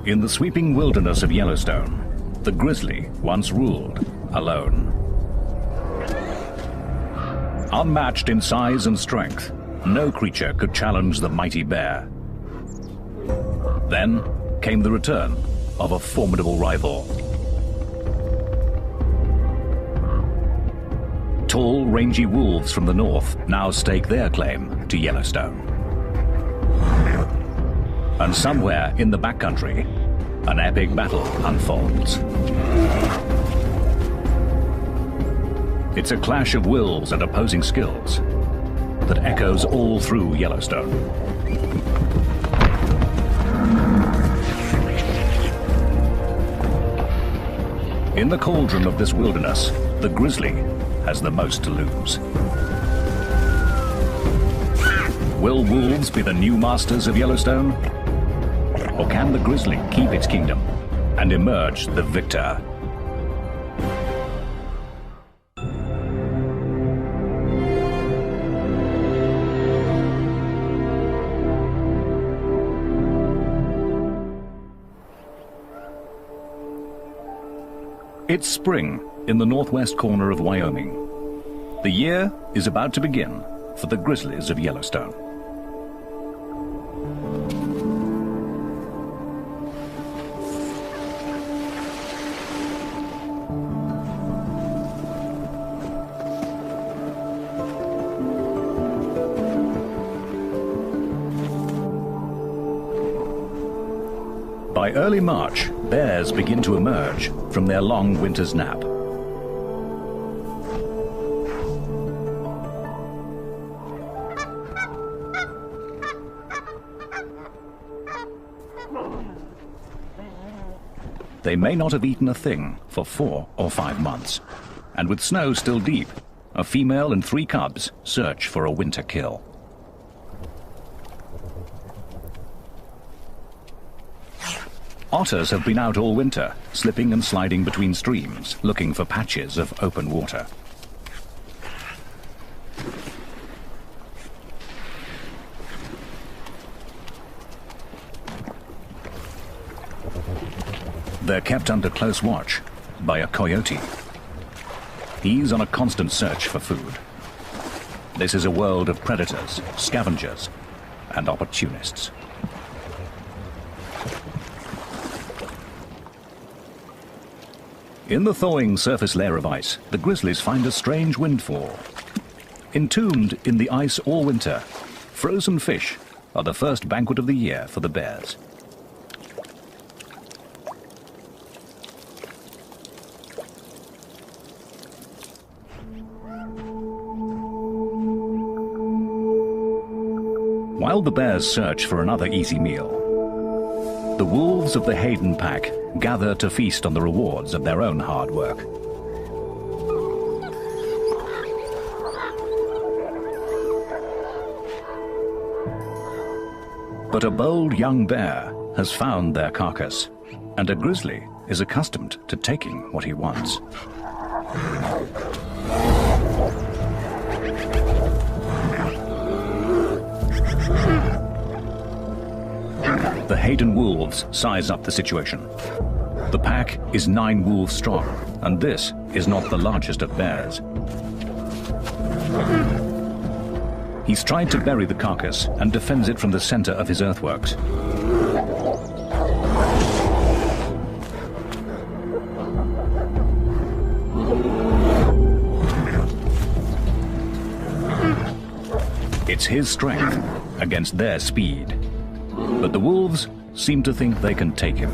In the sweeping wilderness of Yellowstone, the grizzly once ruled alone. Unmatched in size and strength, no creature could challenge the mighty bear. Then came the return of a formidable rival. Tall, rangy wolves from the north now stake their claim to Yellowstone. And somewhere in the backcountry, an epic battle unfolds. It's a clash of wills and opposing skills that echoes all through Yellowstone. In the cauldron of this wilderness, the grizzly has the most to lose. Will wolves be the new masters of Yellowstone? Or can the grizzly keep its kingdom and emerge the victor? It's spring in the northwest corner of Wyoming. The year is about to begin for the grizzlies of Yellowstone. By early March, bears begin to emerge from their long winter's nap. They may not have eaten a thing for 4 or 5 months, and with snow still deep, a female and 3 cubs search for a winter kill. Otters have been out all winter, slipping and sliding between streams, looking for patches of open water. They're kept under close watch by a coyote. He's on a constant search for food. This is a world of predators, scavengers, and opportunists. In the thawing surface layer of ice, the grizzlies find a strange windfall. Entombed in the ice all winter, frozen fish are the first banquet of the year for the bears. While the bears search for another easy meal, the wolves of the Hayden pack gather to feast on the rewards of their own hard work. But a bold young bear has found their carcass, and a grizzly is accustomed to taking what he wants. The Hayden wolves size up the situation. The pack is 9 wolves strong, and this is not the largest of bears. He's tried to bury the carcass and defends it from the center of his earthworks. It's his strength against their speed. But the wolves seem to think they can take him.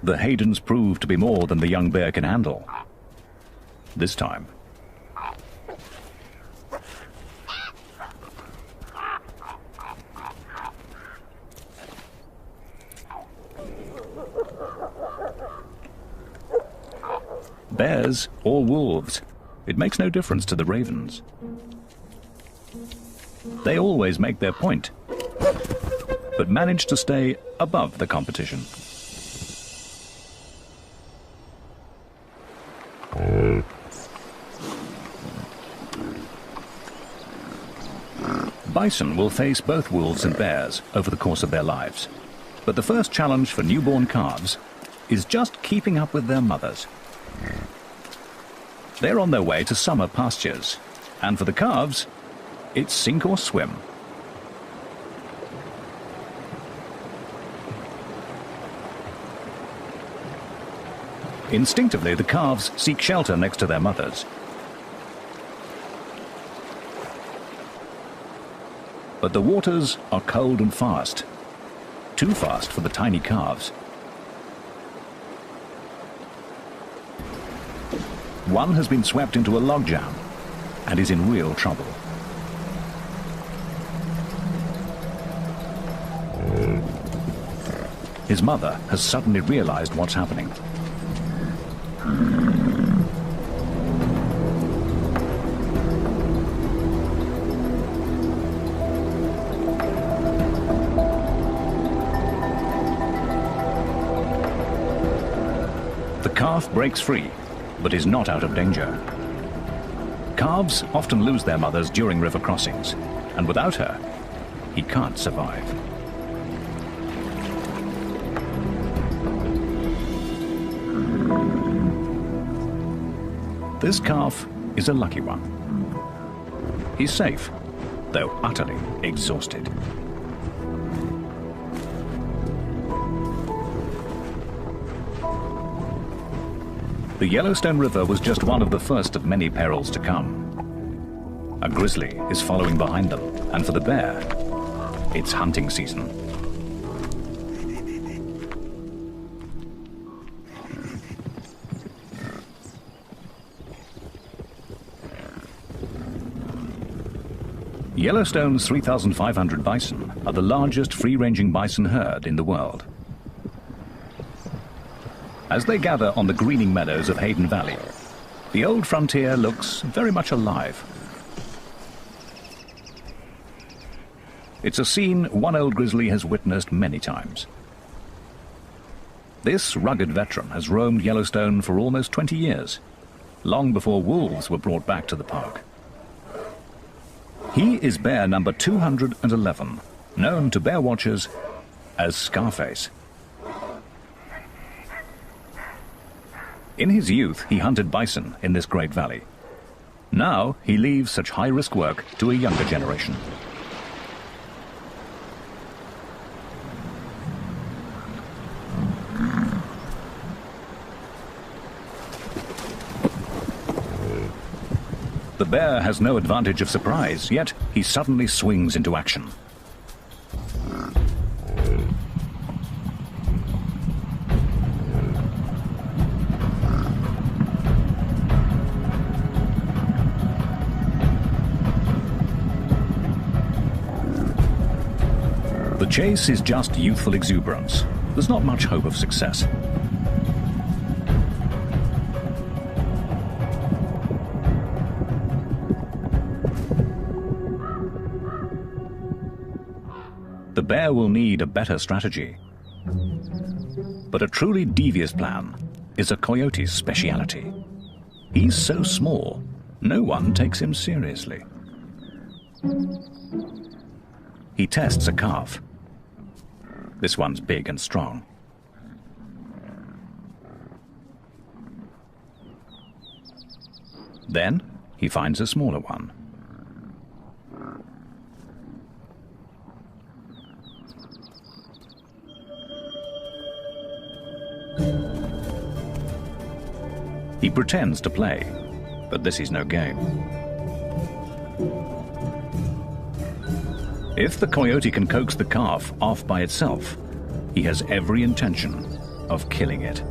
The Haydens prove to be more than the young bear can handle. This time. Bears or wolves, it makes no difference to the ravens. They always make their point, but manage to stay above the competition. Bison will face both wolves and bears over the course of their lives, but the first challenge for newborn calves is just keeping up with their mothers. They're on their way to summer pastures, and for the calves, it's sink or swim. Instinctively, the calves seek shelter next to their mothers. But the waters are cold and fast, too fast for the tiny calves. One has been swept into a logjam and is in real trouble. His mother has suddenly realized what's happening. The calf breaks free, but is not out of danger. Calves often lose their mothers during river crossings, and without her, he can't survive. This calf is a lucky one. He's safe, though utterly exhausted. The Yellowstone River was just one of the first of many perils to come. A grizzly is following behind them, and for the bear, it's hunting season. Yellowstone's 3,500 bison are the largest free-ranging bison herd in the world. As they gather on the greening meadows of Hayden Valley, the old frontier looks very much alive. It's a scene one old grizzly has witnessed many times. This rugged veteran has roamed Yellowstone for almost 20 years, long before wolves were brought back to the park. He is bear number 211, known to bear watchers as Scarface. In his youth, he hunted bison in this great valley. Now, he leaves such high-risk work to a younger generation. The bear has no advantage of surprise, yet he suddenly swings into action. The chase is just youthful exuberance. There's not much hope of success. The bear will need a better strategy. But a truly devious plan is a coyote's speciality. He's so small, no one takes him seriously. He tests a calf. This one's big and strong. Then he finds a smaller one. He pretends to play, but this is no game. If the coyote can coax the calf off by itself, he has every intention of killing it.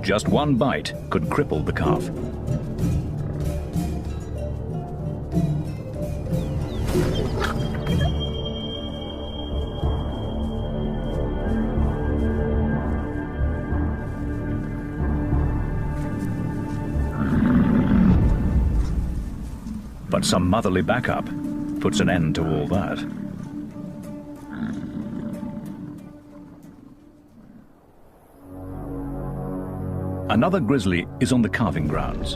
Just one bite could cripple the calf. But some motherly backup puts an end to all that. Another grizzly is on the calving grounds,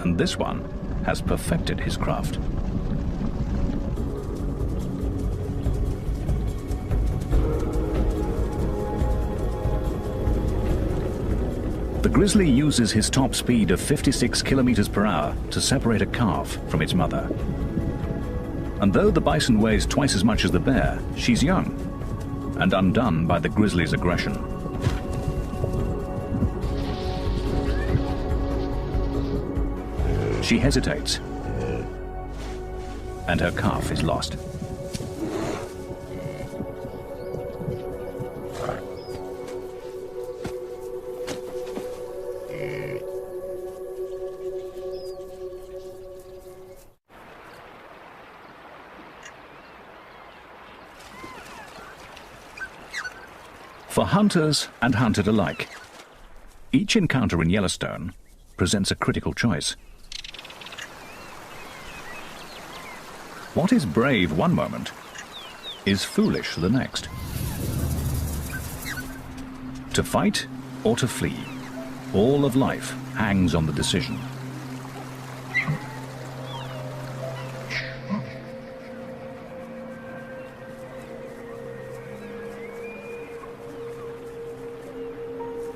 and this one has perfected his craft. The grizzly uses his top speed of 56 kilometers per hour to separate a calf from its mother. And though the bison weighs twice as much as the bear, she's young and undone by the grizzly's aggression. She hesitates, and her calf is lost. For hunters and hunted alike, each encounter in Yellowstone presents a critical choice. What is brave one moment is foolish the next. To fight or to flee, all of life hangs on the decision.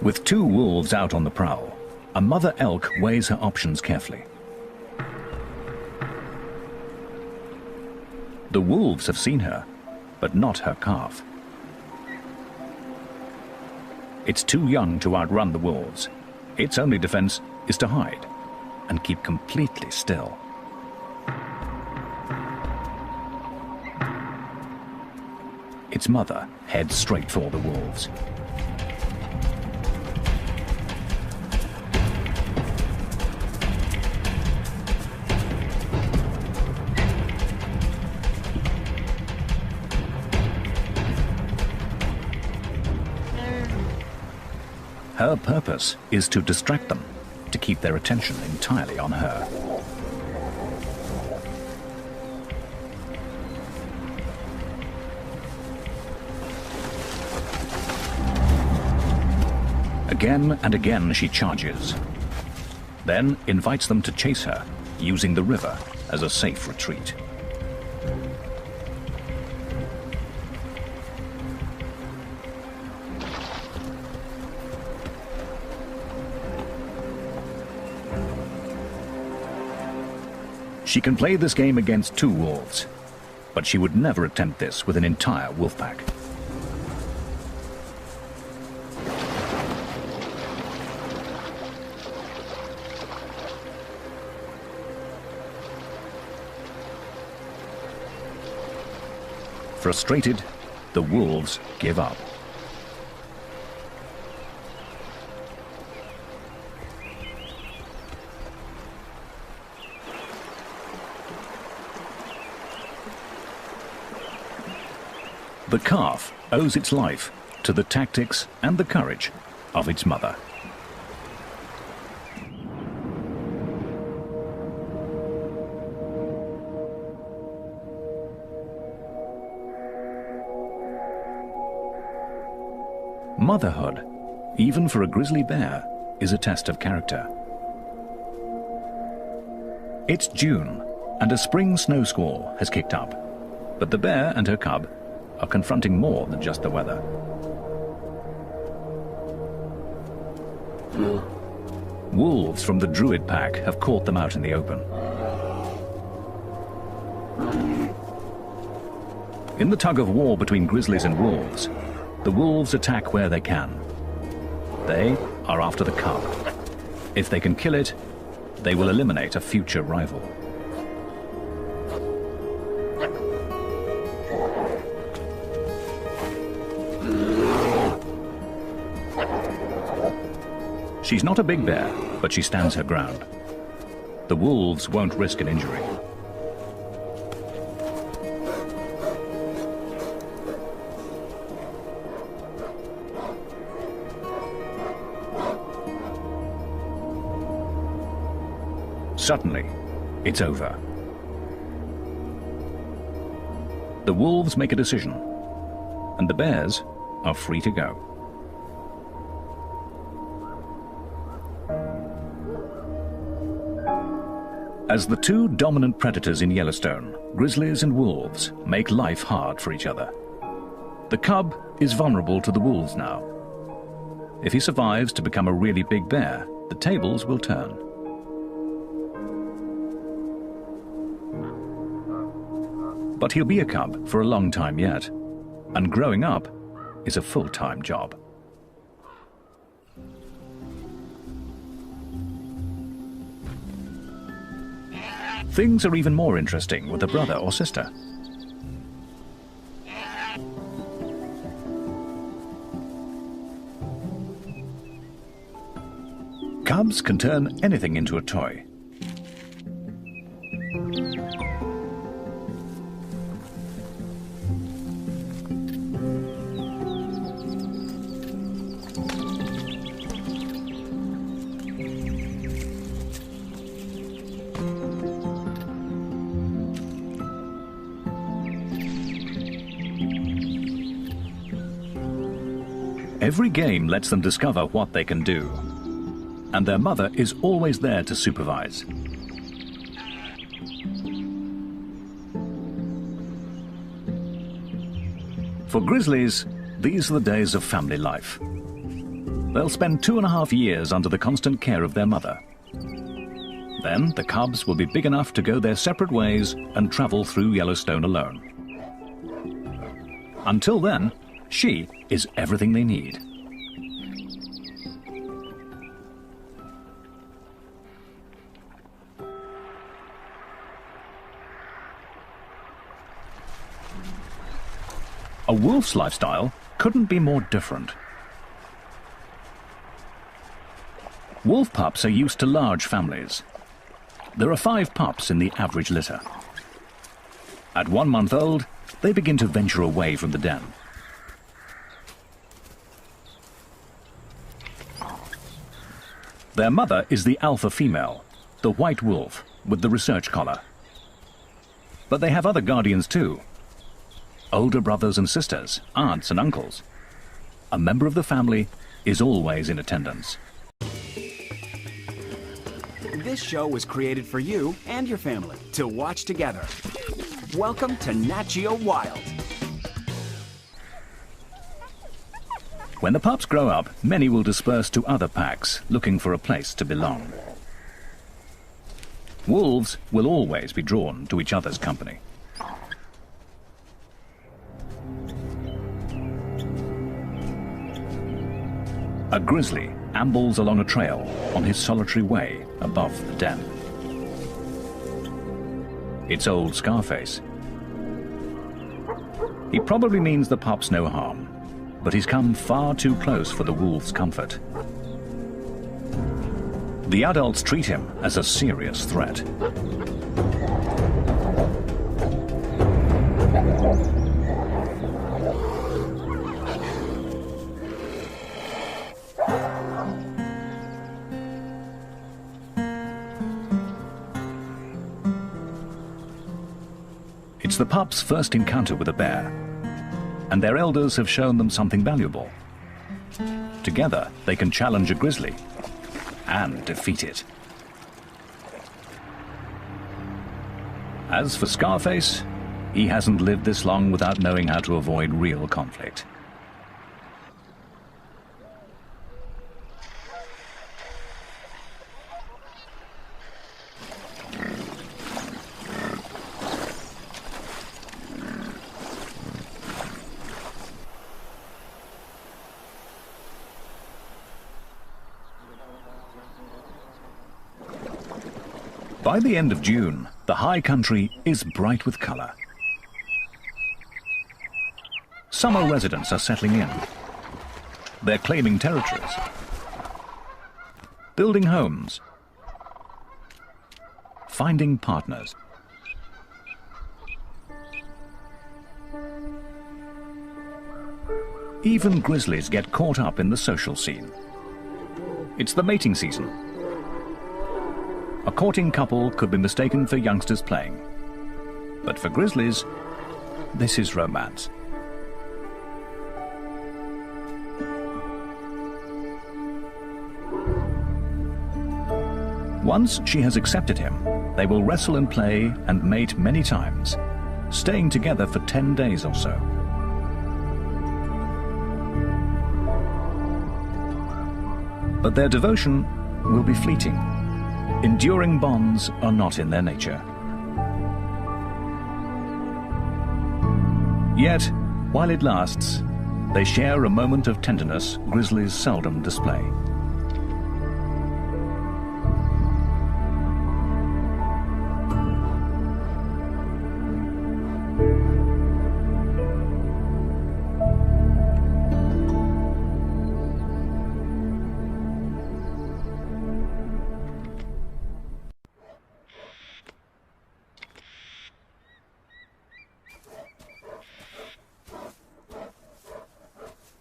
With two wolves out on the prowl, a mother elk weighs her options carefully. The wolves have seen her, but not her calf. It's too young to outrun the wolves. Its only defense is to hide and keep completely still. Its mother heads straight for the wolves. Her purpose is to distract them, to keep their attention entirely on her. Again and again she charges, then invites them to chase her, using the river as a safe retreat. She can play this game against two wolves, but she would never attempt this with an entire wolf pack. Frustrated, the wolves give up. The calf owes its life to the tactics and the courage of its mother. Motherhood, even for a grizzly bear, is a test of character. It's June, and a spring snow squall has kicked up, but the bear and her cub are confronting more than just the weather. Wolves from the Druid pack have caught them out in the open. In the tug of war between grizzlies and wolves, The wolves attack where they can. They are after the cub. If they can kill it, they will eliminate a future rival. She's not a big bear, but she stands her ground. The wolves won't risk an injury. Suddenly, it's over. The wolves make a decision, and the bears are free to go. As the two dominant predators in Yellowstone, grizzlies and wolves, make life hard for each other. The cub is vulnerable to the wolves now. If he survives to become a really big bear, the tables will turn. But he'll be a cub for a long time yet, and growing up is a full-time job. Things are even more interesting with a brother or sister. Cubs can turn anything into a toy. Every game lets them discover what they can do, and their mother is always there to supervise. For grizzlies, these are the days of family life. They'll spend 2.5 years under the constant care of their mother. Then the cubs will be big enough to go their separate ways and travel through Yellowstone alone. Until then, she is everything they need. A wolf's lifestyle couldn't be more different. Wolf pups are used to large families. There are 5 pups in the average litter. At 1 month old, they begin to venture away from the den. Their mother is the alpha female, the white wolf with the research collar. But they have other guardians too. Older brothers and sisters, aunts and uncles. A member of the family is always in attendance. This show was created for you and your family to watch together. Welcome to Nat Geo Wild. When the pups grow up, many will disperse to other packs, looking for a place to belong. Wolves will always be drawn to each other's company. A grizzly ambles along a trail on his solitary way above the den. It's old Scarface. He probably means the pups no harm, but he's come far too close for the wolves' comfort. The adults treat him as a serious threat. It's the pups' first encounter with a bear, and their elders have shown them something valuable. Together, they can challenge a grizzly and defeat it. As for Scarface, he hasn't lived this long without knowing how to avoid real conflict. By the end of June, the high country is bright with color. Summer residents are settling in. They're claiming territories, building homes, finding partners. Even grizzlies get caught up in the social scene. It's the mating season. A courting couple could be mistaken for youngsters playing. But for grizzlies, this is romance. Once she has accepted him, they will wrestle and play and mate many times, staying together for 10 days or so. But their devotion will be fleeting. Enduring bonds are not in their nature. Yet, while it lasts, they share a moment of tenderness grizzlies seldom display.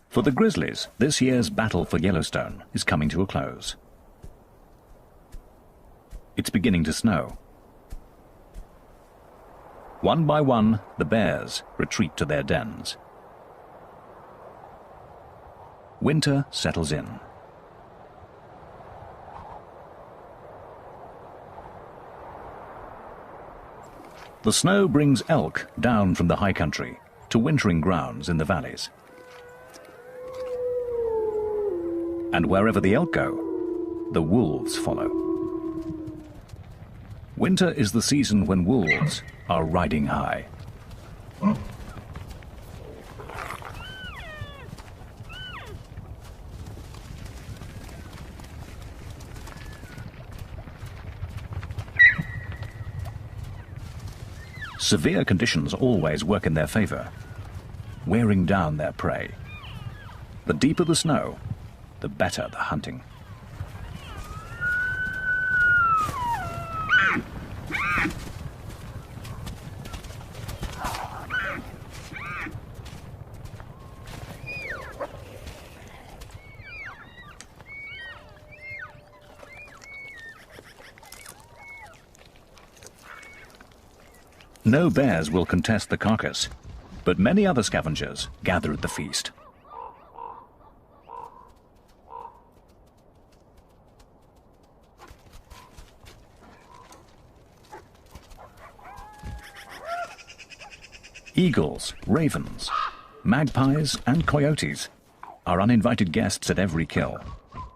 For the grizzlies, this year's battle for Yellowstone is coming to a close. It's beginning to snow. One by one, the bears retreat to their dens. Winter settles in. The snow brings elk down from the high country to wintering grounds in the valleys. And wherever the elk go, the wolves follow. Winter is the season when wolves are riding high. Severe conditions always work in their favor, wearing down their prey. The deeper the snow, the better the hunting. No bears will contest the carcass, but many other scavengers gather at the feast. Eagles, ravens, magpies and coyotes are uninvited guests at every kill.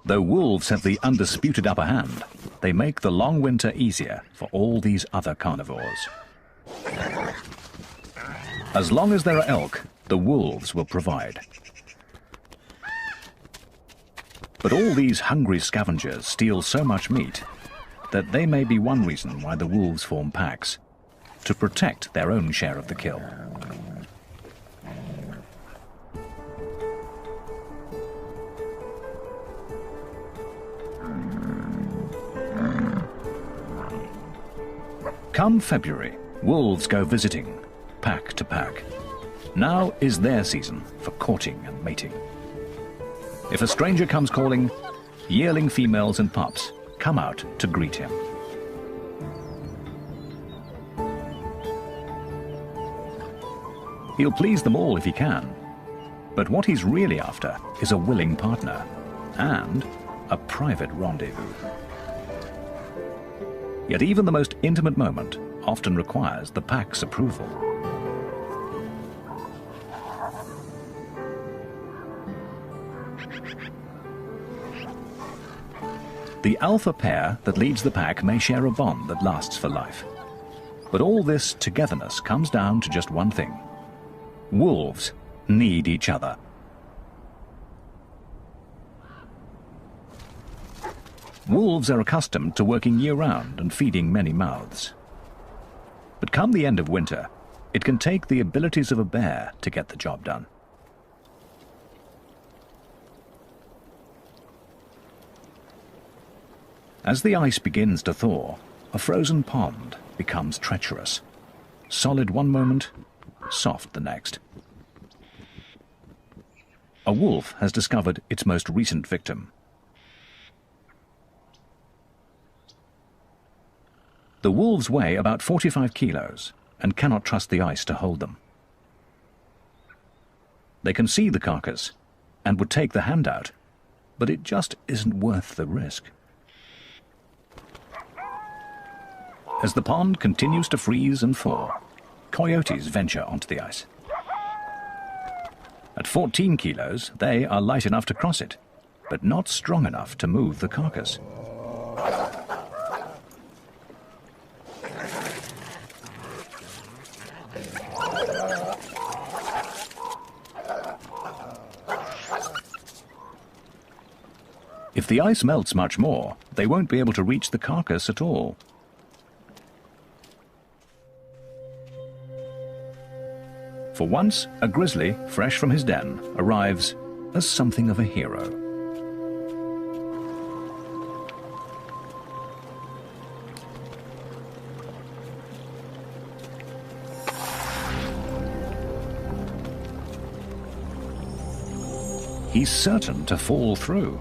Though wolves have the undisputed upper hand, they make the long winter easier for all these other carnivores. As long as there are elk, the wolves will provide. But all these hungry scavengers steal so much meat that they may be one reason why the wolves form packs, to protect their own share of the kill. Come February, wolves go visiting, pack to pack. Now is their season for courting and mating. If a stranger comes calling, yearling females and pups come out to greet him. He'll please them all if he can, but what he's really after is a willing partner and a private rendezvous. Yet even the most intimate moment often requires the pack's approval. The alpha pair that leads the pack may share a bond that lasts for life. But all this togetherness comes down to just one thing. Wolves need each other. Wolves are accustomed to working year-round and feeding many mouths. But come the end of winter, it can take the abilities of a bear to get the job done. As the ice begins to thaw, a frozen pond becomes treacherous. Solid one moment, soft the next. A wolf has discovered its most recent victim. The wolves weigh about 45 kilos and cannot trust the ice to hold them. They can see the carcass and would take the hand out, but it just isn't worth the risk. As the pond continues to freeze and thaw, coyotes venture onto the ice. At 14 kilos, they are light enough to cross it, but not strong enough to move the carcass. If the ice melts much more, they won't be able to reach the carcass at all. For once, a grizzly, fresh from his den, arrives as something of a hero. He's certain to fall through.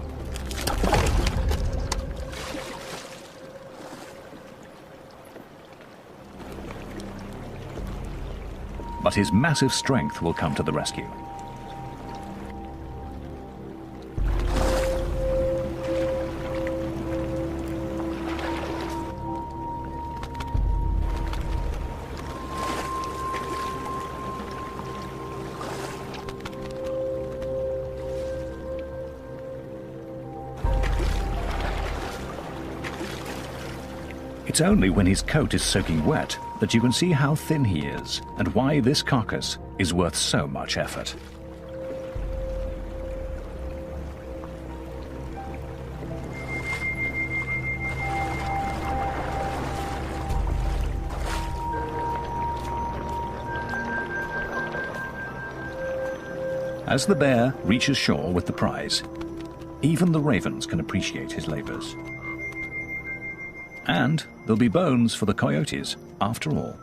But his massive strength will come to the rescue. It's only when his coat is soaking wet that you can see how thin he is and why this carcass is worth so much effort. As the bear reaches shore with the prize, even the ravens can appreciate his labors. And there'll be bones for the coyotes, after all.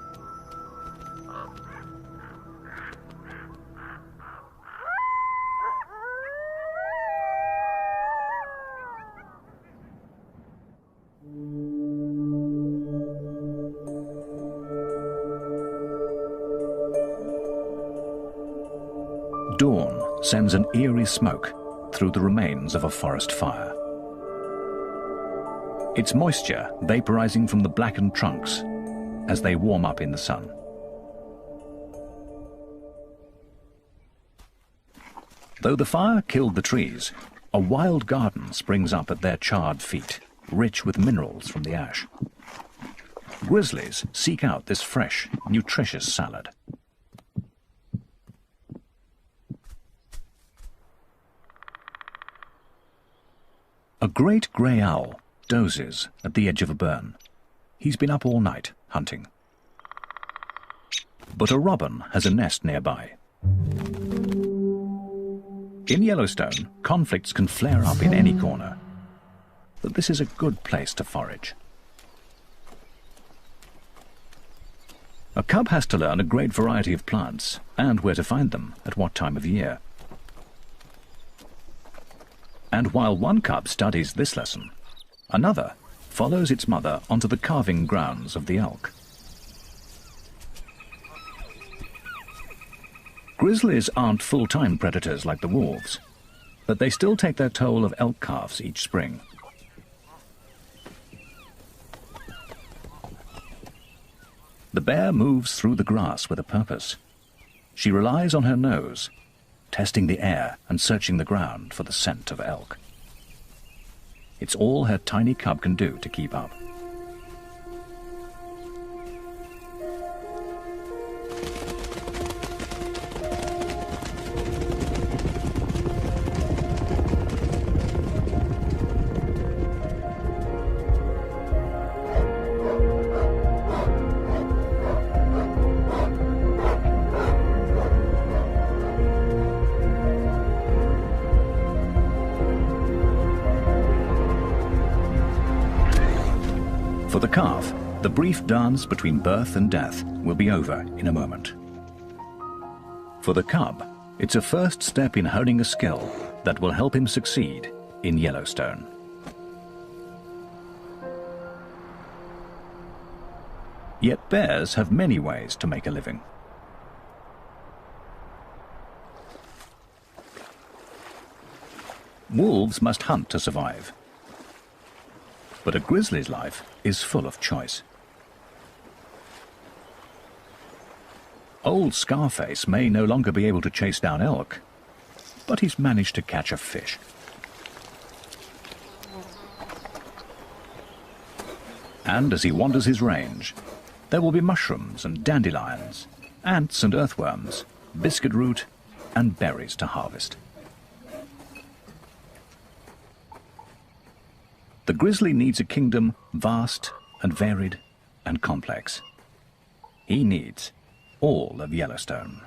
Dawn sends an eerie smoke through the remains of a forest fire. It's moisture vaporizing from the blackened trunks as they warm up in the sun. Though the fire killed the trees, a wild garden springs up at their charred feet, rich with minerals from the ash. Grizzlies seek out this fresh, nutritious salad. A great grey owl dozes at the edge of a burn. He's been up all night hunting. But a robin has a nest nearby. In Yellowstone, conflicts can flare up in any corner, but this is a good place to forage. A cub has to learn a great variety of plants and where to find them at what time of year. And while one cub studies this lesson, another follows its mother onto the calving grounds of the elk. Grizzlies aren't full-time predators like the wolves, but they still take their toll of elk calves each spring. The bear moves through the grass with a purpose. She relies on her nose, testing the air and searching the ground for the scent of elk. It's all her tiny cub can do to keep up. For the calf, the brief dance between birth and death will be over in a moment. For the cub, it's a first step in honing a skill that will help him succeed in Yellowstone. Yet bears have many ways to make a living. Wolves must hunt to survive. But a grizzly's life is full of choice. Old Scarface may no longer be able to chase down elk, but he's managed to catch a fish. And as he wanders his range, there will be mushrooms and dandelions, ants and earthworms, biscuit root and berries to harvest. The grizzly needs a kingdom vast and varied and complex. He needs all of Yellowstone.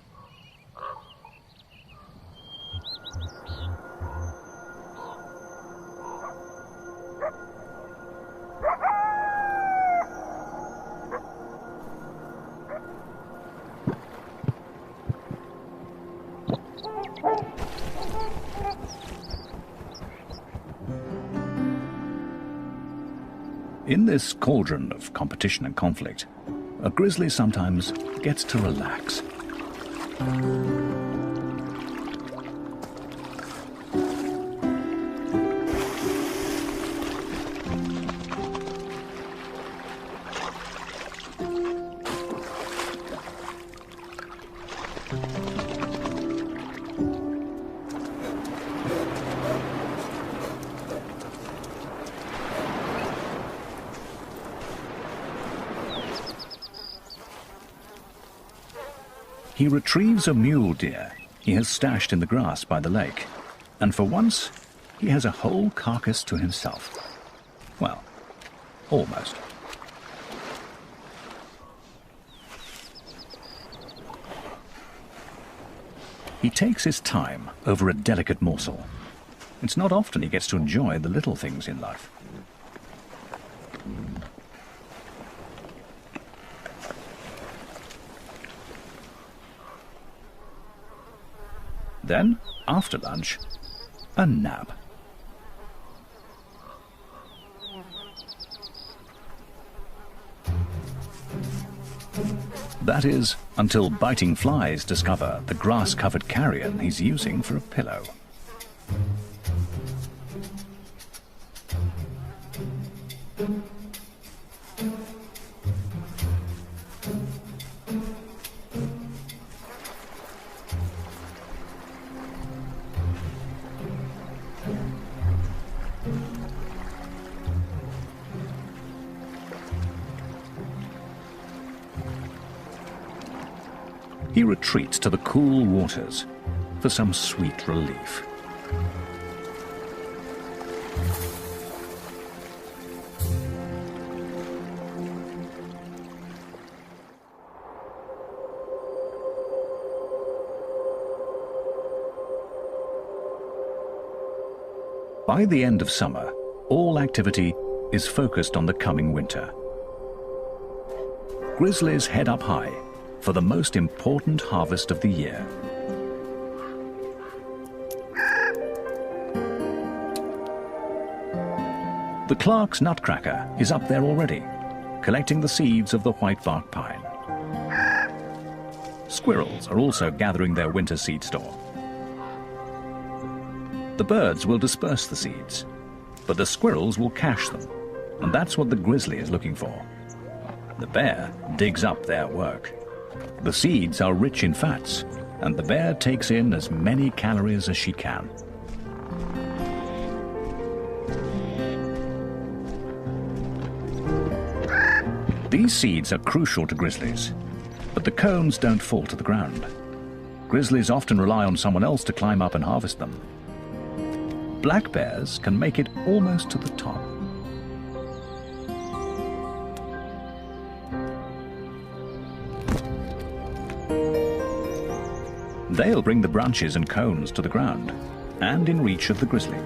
In this cauldron of competition and conflict, a grizzly sometimes gets to relax. He retrieves a mule deer he has stashed in the grass by the lake, and for once he has a whole carcass to himself. Well, almost. He takes his time over a delicate morsel. It's not often he gets to enjoy the little things in life. Then, after lunch, a nap. That is, until biting flies discover the grass-covered carrion he's using for a pillow. He retreats to the cool waters for some sweet relief. By the end of summer, all activity is focused on the coming winter. Grizzlies head up high for the most important harvest of the year. The Clark's nutcracker is up there already, collecting the seeds of the whitebark pine. Squirrels are also gathering their winter seed store. The birds will disperse the seeds, but the squirrels will cache them, and that's what the grizzly is looking for. The bear digs up their work. The seeds are rich in fats, and the bear takes in as many calories as she can. These seeds are crucial to grizzlies, but the cones don't fall to the ground. Grizzlies often rely on someone else to climb up and harvest them. Black bears can make it almost to the top. They'll bring the branches and cones to the ground, and in reach of the grizzly.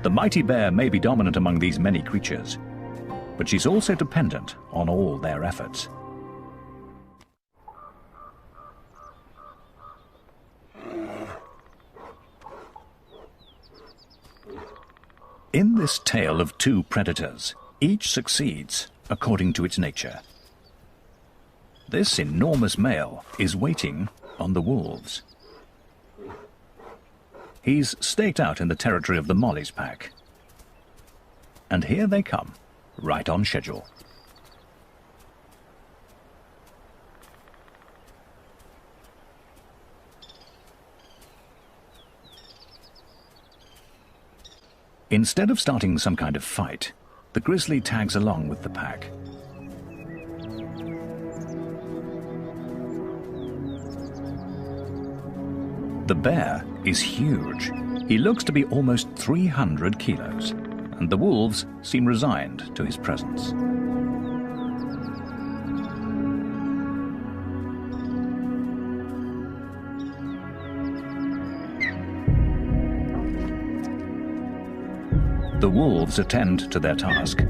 The mighty bear may be dominant among these many creatures, but she's also dependent on all their efforts. In this tale of two predators, each succeeds according to its nature. This enormous male is waiting on the wolves. He's staked out in the territory of the Molly's pack. And here they come, right on schedule. Instead of starting some kind of fight, the grizzly tags along with the pack. The bear is huge. He looks to be almost 300 kilos, and the wolves seem resigned to his presence. The wolves attend to their task.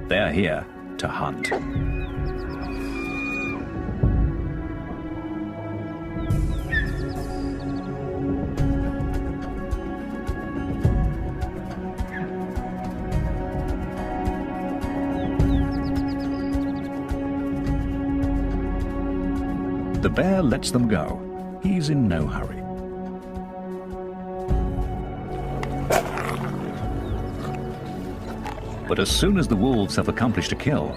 They're here to hunt. The bear lets them go. He's in no hurry. But as soon as the wolves have accomplished a kill,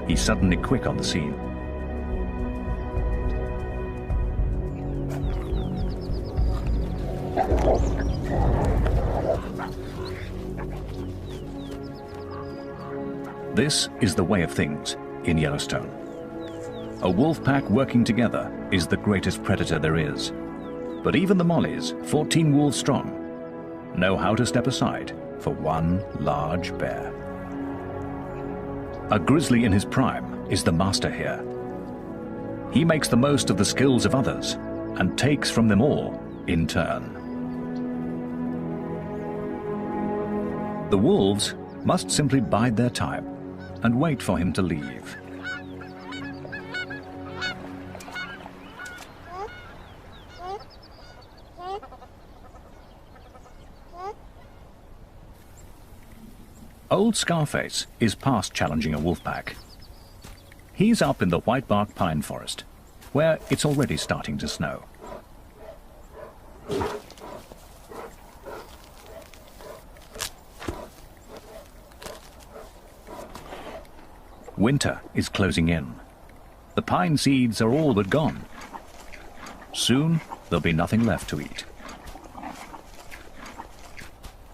he's suddenly quick on the scene. This is the way of things in Yellowstone. A wolf pack working together is the greatest predator there is. But even the Mollies, 14 wolves strong, know how to step aside for one large bear. A grizzly in his prime is the master here. He makes the most of the skills of others and takes from them all in turn. The wolves must simply bide their time and wait for him to leave. Old Scarface is past challenging a wolf pack. He's up in the whitebark pine forest, where it's already starting to snow. Winter is closing in. The pine seeds are all but gone. Soon, there'll be nothing left to eat.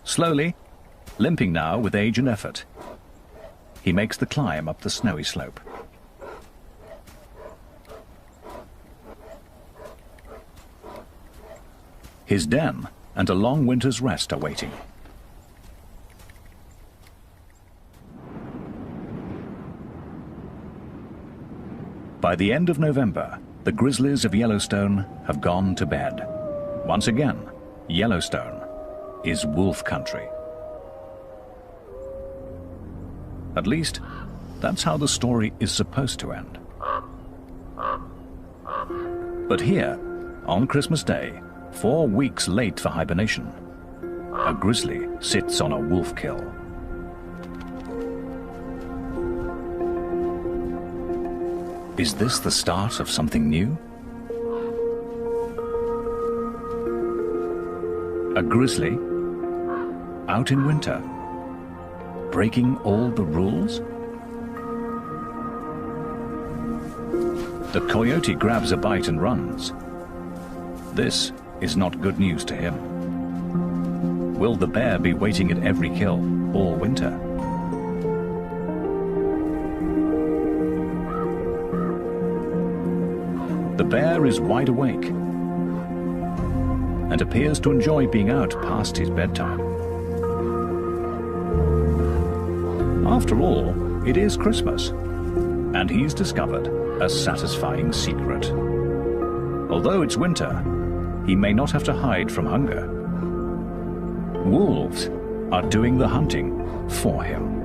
Slowly, limping now with age and effort, he makes the climb up the snowy slope. His den and a long winter's rest are waiting. By the end of November, the grizzlies of Yellowstone have gone to bed. Once again, Yellowstone is wolf country. At least, that's how the story is supposed to end. But here, on Christmas Day, 4 weeks late for hibernation, a grizzly sits on a wolf kill. Is this the start of something new? A grizzly, out in winter, breaking all the rules? The coyote grabs a bite and runs. This is not good news to him. Will the bear be waiting at every kill all winter? The bear is wide awake and appears to enjoy being out past his bedtime. After all, it is Christmas, and he's discovered a satisfying secret. Although it's winter, he may not have to hide from hunger. Wolves are doing the hunting for him.